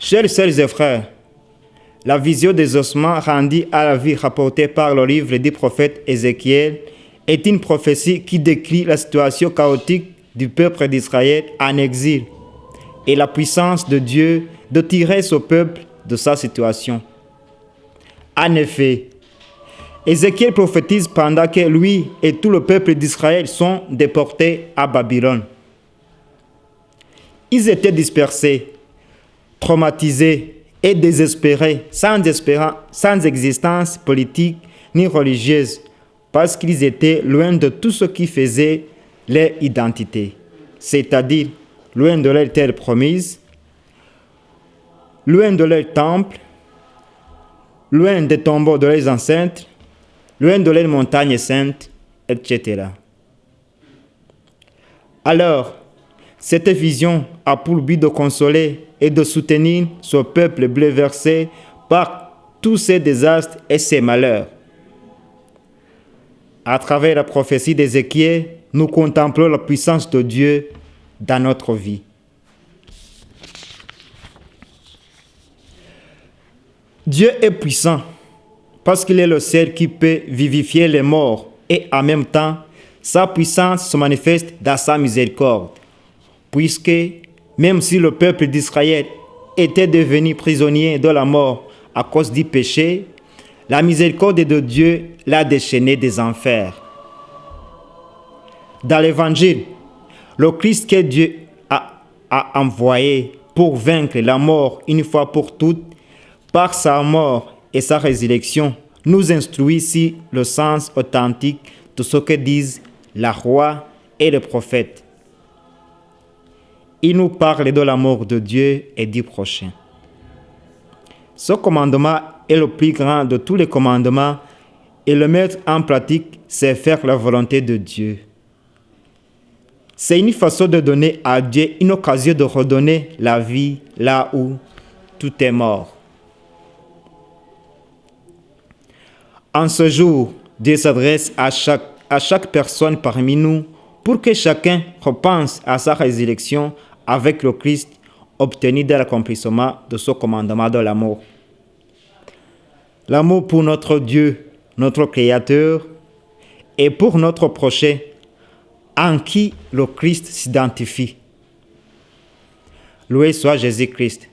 Chers sœurs et frères, la vision des ossements rendue à la vie rapportée par le livre du prophète Ézéchiel est une prophétie qui décrit la situation chaotique du peuple d'Israël en exil et la puissance de Dieu de tirer ce peuple de sa situation. En effet, Ézéchiel prophétise pendant que lui et tout le peuple d'Israël sont déportés à Babylone. Ils étaient dispersés, traumatisés et désespérés, sans existence politique ni religieuse, parce qu'ils étaient loin de tout ce qui faisait leur identité, c'est-à-dire loin de leur terre promise, loin de leur temple, loin des tombeaux de leurs ancêtres, loin de leurs montagnes saintes, etc. Alors, cette vision a pour but de consoler et de soutenir ce peuple bouleversé par tous ces désastres et ces malheurs. À travers la prophétie d'Ézéchiel, nous contemplons la puissance de Dieu dans notre vie. Dieu est puissant parce qu'il est le seul qui peut vivifier les morts et en même temps, sa puissance se manifeste dans sa miséricorde. Puisque même si le peuple d'Israël était devenu prisonnier de la mort à cause du péché, la miséricorde de Dieu l'a déchaîné des enfers. Dans l'Évangile, le Christ que Dieu a envoyé pour vaincre la mort une fois pour toutes, par sa mort et sa résurrection, nous instruit sur le sens authentique de ce que disent la roi et le prophète. Il nous parle de l'amour de Dieu et du prochain. Ce commandement est le plus grand de tous les commandements et le mettre en pratique, c'est faire la volonté de Dieu. C'est une façon de donner à Dieu une occasion de redonner la vie là où tout est mort. En ce jour, Dieu s'adresse à chaque personne parmi nous pour que chacun repense à sa résurrection avec le Christ obtenu dans l'accomplissement de ce commandement de l'amour. L'amour pour notre Dieu, notre Créateur, et pour notre prochain, en qui le Christ s'identifie. Loué soit Jésus-Christ.